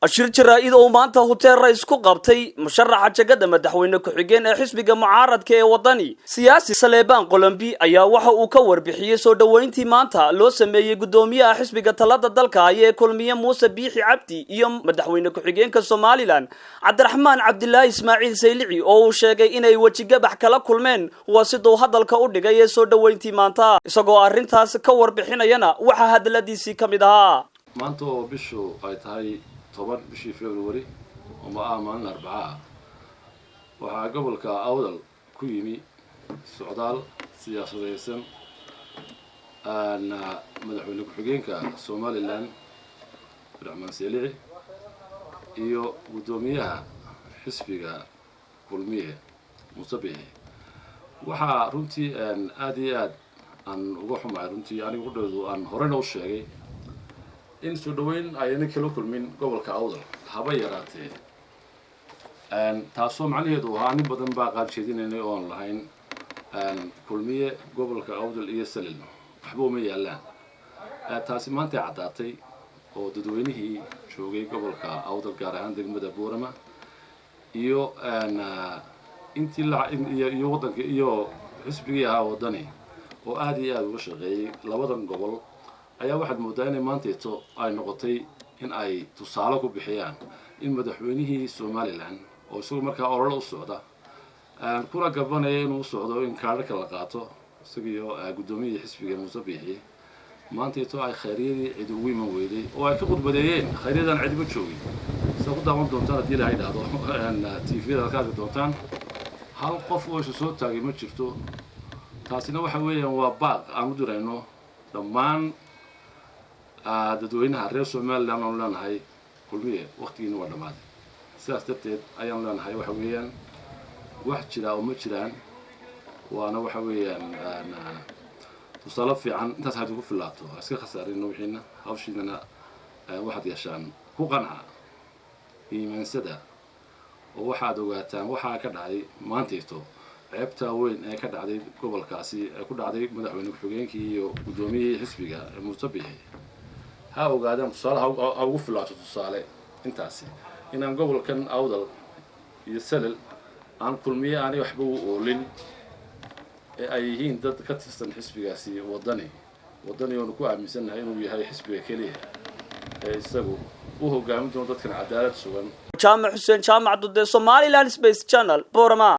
ashir jaraa'id oo maanta hotel rays ku qabtay musharaxa jagada madaxweyne ku-xigeen ee xisbiga mucaaradka ee wadani siyaasi Saleebaan Qolombi ayaa waxa uu ka warbixiyay soo dhaweyntii maanta loo sameeyay gudoomiyaha xisbiga talada dalka ee kulmiye Muuse Biixi Cabdi iyo madaxweyne ku-xigeenka Soomaaliland Cabdiraxmaan Cabdilaahi Ismaaciil Saylici oo uu sheegay inay wajigabax kala kulmeen waa sidoo hadalka u dhigay ee soo dhaweyntii maanta isagoo arintaas ka warbixinayana waxa hadaladiisii kamid ahaa maanta oo bishu ay tahay toban bishii February oo maalin Arbacaa waxaa gobolka Awdal ku yimi socdaal siyaasadeedsan madaxweyne ku-xigeenka Soomaaliland Cabdiraxmaan Saylici iyo gudoomiyaha xisbiga kulmiye Muuse Biixi waxaa runtii aad iyo aad aan uga xumahay runtii anigu dhawdo aan horena u sheegay in soo dhaweyn ayna kala kulmin gobolka Awdal haba yaraatee taasoo macnaheedu waa in badan baa qaab jeedinayna oo aan lahayn kulmiye gobolka Awdal iyo Salil waxba uma yaalaan taasi maanta cadaatay oo dadweynihii joogay gobolka Awdal gaar ahaan degmada Boorama iyo intii iyo wadanka iyo xisbiga wadani oo aad iyo aad uga shaqeeyay labadan gobol ayaa waxaad moodaa inay maanteeto ay noqotay in ay tusaale ku bixiyaan in madaxweynihii Soomaaliland oo isagoo markaa olole u socda kuna gabanaya inuu socdo in kaarka la qaato isagoo gudoomiyaha xisbiga Muuse Biixi maanteeto ay khayriyadii cid ugu iman weyday oo ay ka qudbadeeyeen khayriyadan cid ma joogin soo ku daawan doontaan hadii la yiraahdo TV-da ka doontaan hal qof oo soo taagay ma jirto taasina waxa weeyaan waa baaq aan u dirayno dhammaan dadweynaha reer Soomaaliland oo leenahay kulmiye waqtigiina waa dhamaaday sidaas darteed ayaan leenahay waxa weeyaan wax jira oo ma jiraan waana waxa weeyaan tusaale fiican intaas had ugu filaato iska khasaarin wixiina hawshiina waxaad yeeshaan ku qanca iimaansada oo waxaad ogaataan waxa ka dhacay maanteeto ceebta weyn ee ka dhacday gobolkaasi ee ku dhacday madaxweyne ku-xigeenkii iyo gudoomiyihii xisbiga Muuse Biixi ha ogaadaan tusaale ha ugu filaato tusaale intaasi inaan gobolkan Awdal iyo Salil aan kulmiye aan waxba u oolin ee ay yihiin dad ka tirsan xisbigaasi wadani oo ku aaminsanahay inuu yahay xisbiga kaliya ee isagu u hogaamin doono dadkan cadaalad sugan Jaamac Xuseen Jaamac Dude Somaliland Space Channel Boorama.